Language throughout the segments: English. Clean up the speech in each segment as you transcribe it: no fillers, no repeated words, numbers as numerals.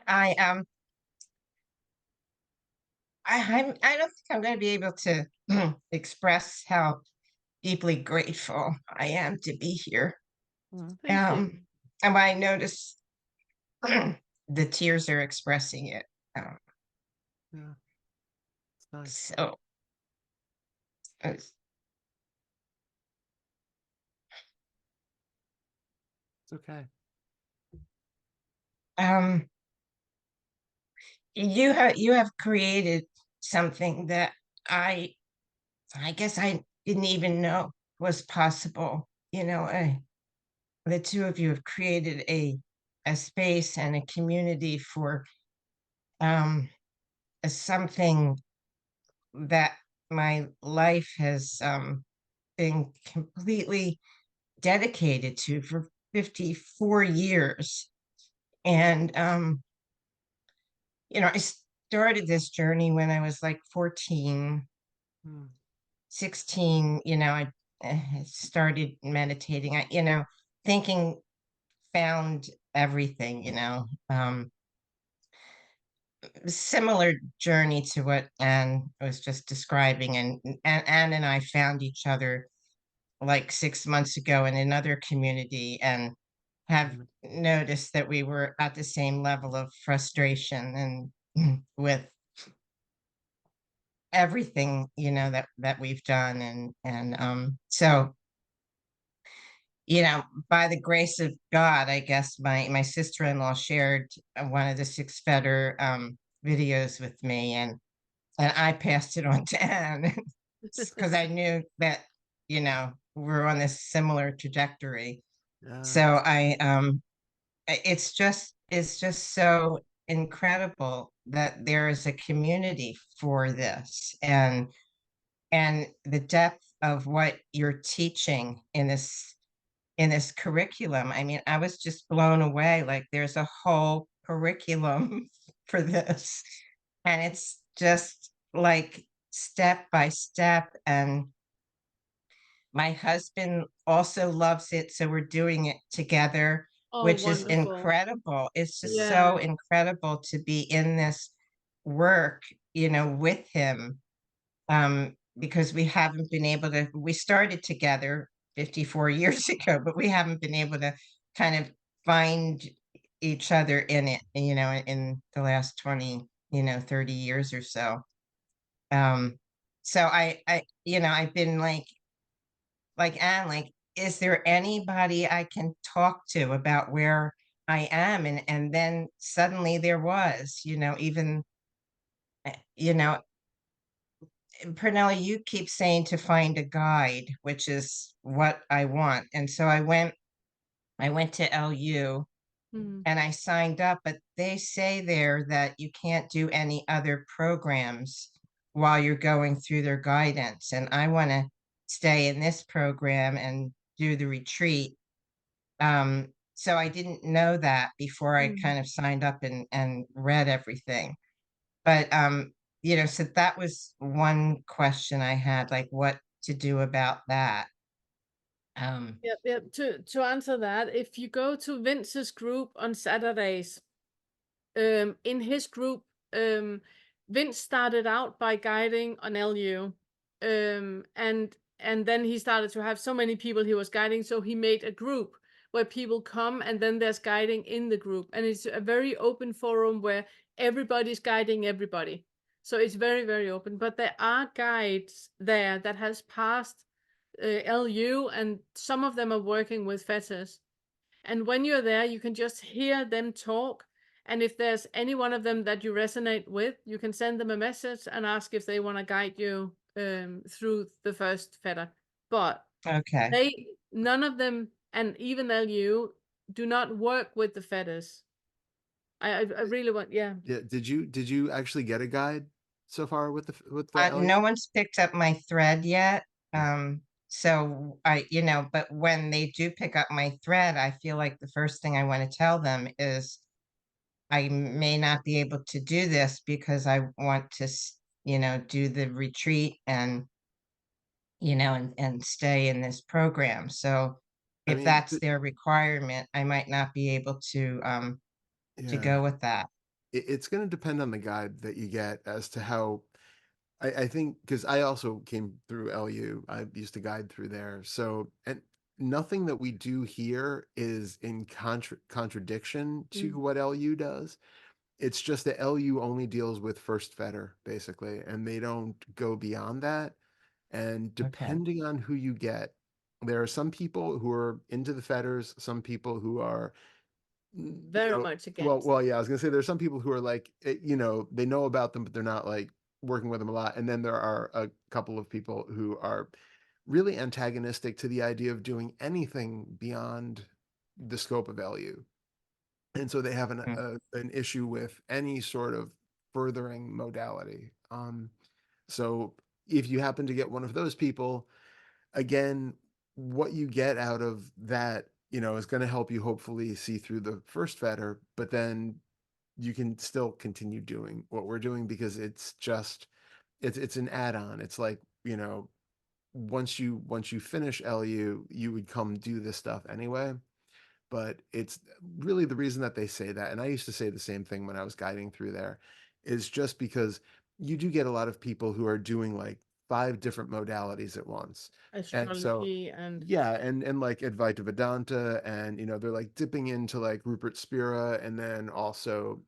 I I don't think I'm going to be able to express how deeply grateful I am to be here. Oh, thank you. Um, and I notice the tears are expressing it. Um, Yeah, it's nice. so it's, It's okay. um, you have created something that I I guess I didn't even know was possible. The two of you have created a space and a community for um, something that my life has been completely dedicated to for 54 years. And, I started this journey when I was like 14, Mm, 16. I started meditating. Thinking found everything, similar journey to what Anne was just describing. And Anne and I found each other like 6 months ago in another community and have mm, noticed that we were at the same level of frustration and with everything that we've done so by the grace of God, I guess my sister-in-law shared one of the six fetter videos with me, and I passed it on to Anne because I knew that we're on this similar trajectory. So yes. it's just so incredible that there is a community for this, and the depth of what you're teaching in this curriculum. I mean, I was just blown away. Like, there's a whole curriculum for this, and it's just like step by step. And my husband also loves it, so we're doing it together, Oh, which is wonderful. incredible. It's just Yeah. so incredible to be in this work, with him, because we started together 54 years ago, but we haven't been able to kind of find each other in it, in the last 20, 30 years or so. Um, so I've been like Anne, like, is there anybody I can talk to about where I am? And then suddenly there was, even, you know, Pernilla, you keep saying to find a guide, which is what I want. And so I went to LU Mm, and I signed up, but they say there that you can't do any other programs while you're going through their guidance. And I want to stay in this program and do the retreat. So I didn't know that before I mm. kind of signed up and read everything. But so that was one question I had, like what to do about that. Um, Yep, yep. To answer that, if you go to Vince's group on Saturdays, in his group, Vince started out by guiding on LU, and then he started to have so many people he was guiding, so he made a group where people come, and then there's guiding in the group, and it's a very open forum where everybody's guiding everybody. So it's very, very open. But there are guides there that has passed LU, and some of them are working with fetters. And when you're there, you can just hear them talk. And if there's any one of them that you resonate with, you can send them a message and ask if they want to guide you through the first fetter. But okay. none of them, and even LU, do not work with the fetters. I really want, yeah. Yeah, did you actually get a guide so far with the No LU? one's picked up my thread yet. So but when they do pick up my thread, I feel like the first thing I want to tell them is I may not be able to do this because I want to, do the retreat and stay in this program. So I if mean, that's their requirement, I might not be able to yeah. go with that. it's going to depend on the guide that you get as to how. I think because I also came through LU, I used to guide through there. So, and nothing that we do here is in contradiction Mm, to what LU does. It's just that LU only deals with first fetter, basically, and they don't go beyond that. And Okay. depending on who you get, there are some people who are into the fetters, some people who are, very much against. yeah, I was gonna say there's some people who are like, they know about them, but they're not like working with them a lot. And then there are a couple of people who are really antagonistic to the idea of doing anything beyond the scope of LU. And so they have Mm. an issue with any sort of furthering modality. So if you happen to get one of those people, again, what you get out of that, is going to help you hopefully see through the first fetter, but then you can still continue doing what we're doing because it's an add-on. It's like, once you finish LU, you would come do this stuff anyway. But it's really the reason that they say that, and I used to say the same thing when I was guiding through there, is just because you do get a lot of people who are doing like 5 different modalities at once. And so, Astrology and yeah, and like Advaita Vedanta, and they're like dipping into like Rupert Spira, and then also,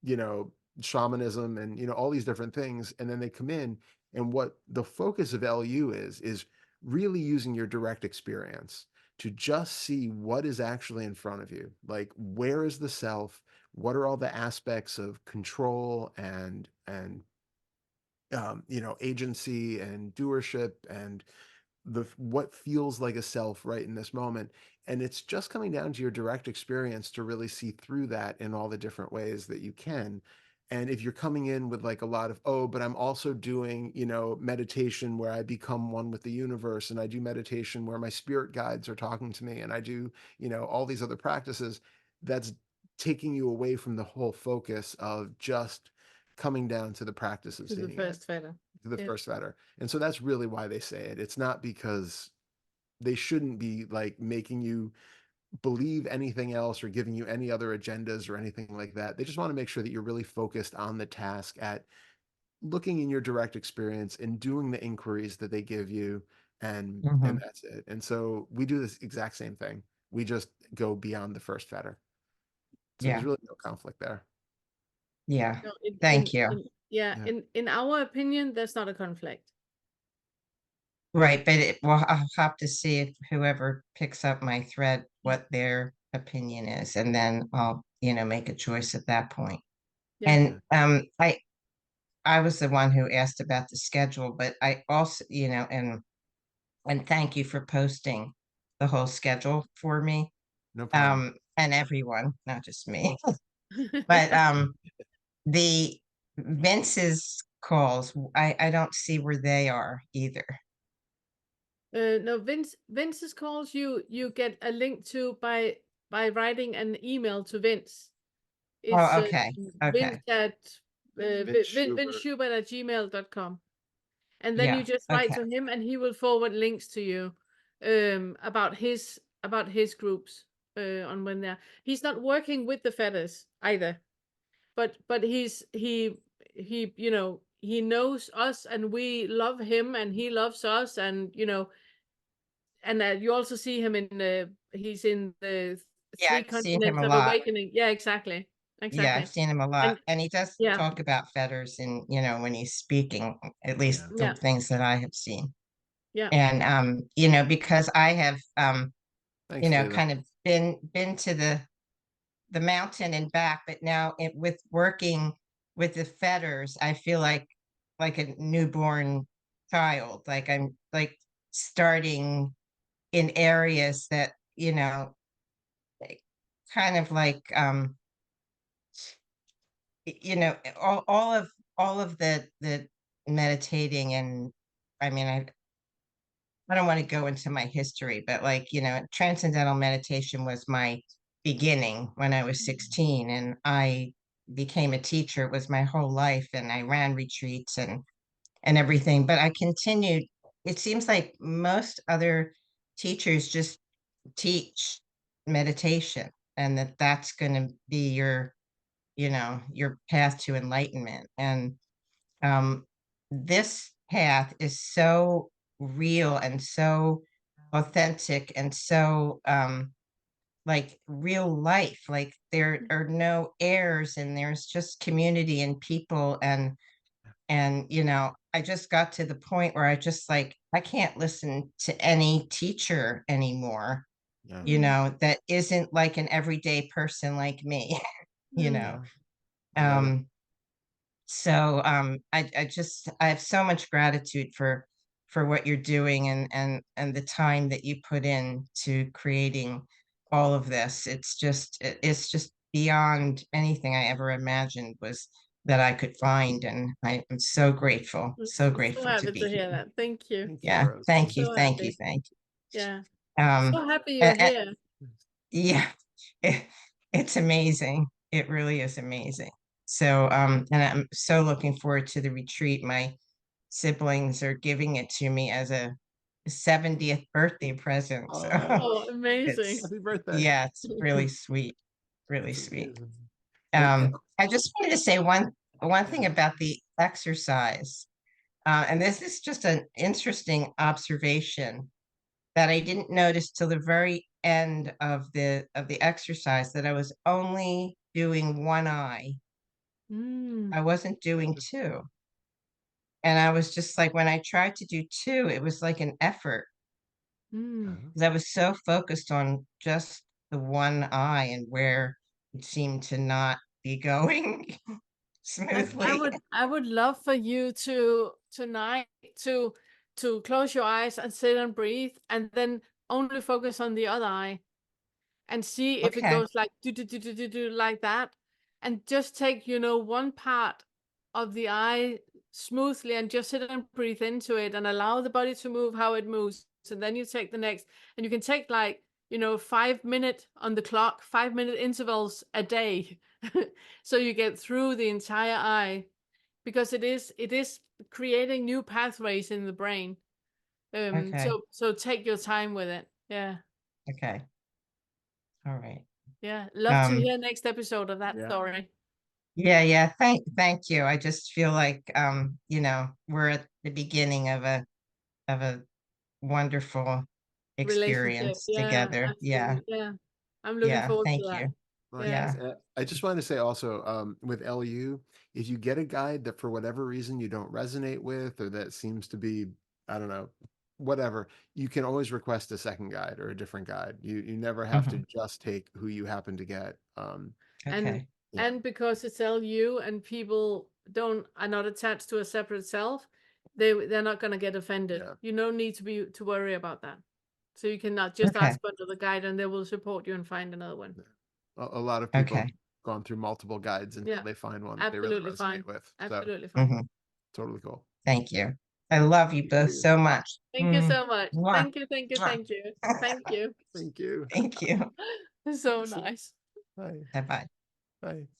you know, shamanism, and all these different things. And then they come in, and what the focus of LU is really using your direct experience to just see what is actually in front of you. Like, where is the self? What are all the aspects of control and agency and doership and the what feels like a self right in this moment. And it's just coming down to your direct experience to really see through that in all the different ways that you can. And if you're coming in with like a lot of, oh, but I'm also doing, meditation where I become one with the universe, and I do meditation where my spirit guides are talking to me, and I do, all these other practices, that's taking you away from the whole focus of just coming down to the practice of to the seeing it, first feather. to the Yes. first fetter. And so that's really why they say it. It's not because they shouldn't be like making you believe anything else or giving you any other agendas or anything like that. They just want to make sure that you're really focused on the task at looking in your direct experience and doing the inquiries that they give you, and Mhm. that's it. And so we do this exact same thing. We just go beyond the first fetter. So there's Yeah. really no conflict there. Yeah. No, Thank you. yeah, Yeah. in our opinion, there's not a conflict. Right, but well, I'll have to see if whoever picks up my thread, what their opinion is, and then I'll, make a choice at that point. Yeah. And Yeah. I was the one who asked about the schedule, but I also, and thank you for posting the whole schedule for me. No problem. And everyone, not just me. But the Vince's calls, I don't see where they are either. No, Vince's calls you get a link to by writing an email to Vince. It's Oh, okay. Vince Okay. at Vince Vince Schubert. Schubert at gmail.com. And then you Yeah. just write Okay. to him, and he will forward links to you about his groups on when they're. He's not working with the feathers either, but he knows us, and we love him, and he loves us, and and you also see him in the he's in the Yeah, Three I've seen him Continents a of lot. Awakening. Yeah, exactly, Yeah, I've exactly. seen him a lot. And And he does yeah, talk about fetters and, when he's speaking, at least Yeah. the yeah, things that I have seen. yeah. And because I have Thanks, Leela. kind of been to the mountain and back, but now with working with the fetters, I feel like a newborn child. Like I'm like starting in areas that, like, kind of like all of the meditating. And I mean, I don't want to go into my history, but like, transcendental meditation was my beginning when I was 16, and I became a teacher. It was my whole life, and I ran retreats and everything, but I continued. It seems like most other teachers just teach meditation, and that's going to be your, your path to enlightenment. And this path is so real and so authentic and so like real life. Like there are no airs, and there's just community and people. And I just got to the point where I just like, I can't listen to any teacher anymore, Yeah. that isn't like an everyday person like me. you know I love it. um so I have so much gratitude for what you're doing, and the time that you put in to creating all of this. It's just beyond anything I ever imagined was that I could find, and I am so So grateful to happy be to hear here. that. Thank you. Thank you, Yeah, Rose. thank Thank you, you. So thank you, happy. thank Yeah. you. So happy you're here. Yeah, it, it's amazing. It really is amazing. So, and I'm so looking forward to the retreat. My siblings are giving it to me as a 70th birthday present. So Oh, Oh, amazing. it's, happy birthday. yeah, it's really sweet, really That's sweet. amazing. And I just wanted to say one thing about the exercise. And this is just an interesting observation that I didn't notice till the very end of the exercise, that I was only doing one eye. Mm, I wasn't doing two. And I was just like, when I tried to do two, it was like an effort mm. because I was so focused on just the one eye and where it seemed to not be going smoothly. I would love for you to tonight to close your eyes and sit and breathe, and then only focus on the other eye and see if it Okay. goes like do like that, and just take one part of the eye smoothly and just sit and breathe into it and allow the body to move how it moves. And then you take the next, and you can take like 5 minute on the clock, 5 minute intervals a day, so you get through the entire eye, because it is creating new pathways in the brain. Okay. So take your time with it. Yeah. Okay. All right. Yeah, love to Um, hear next episode of that yeah, story. yeah. Thank you. I just feel like we're at the beginning of a wonderful Relationship. experience Yeah, together. Yeah. absolutely. Yeah. I'm looking Yeah. forward to Thank that. you. Yeah. likewise. Yeah. I just wanted to say also, with LU, if you get a guide that for whatever reason you don't resonate with, or that seems to be, I don't know, whatever, you can always request a second guide or a different guide. You never have to Mhm. just take who you happen to get. And Okay. Yeah, and because it's LU and people don't are not attached to a separate self, they're not gonna get offended. yeah. You don't need to worry about that. So you cannot just Okay. ask for another guide and they will support you and find another one. Yeah. A lot of people have Okay. gone through multiple guides until Yeah, they find one that they really absolutely resonate fine. with. So Absolutely fine. Mhm. totally cool. Thank you. I love you Thank both you. so much. Thank you so much. Mwah. Thank you, thank you, Mwah. thank you. Thank you. Thank you. Thank you. So nice. Bye. Bye bye. Bye.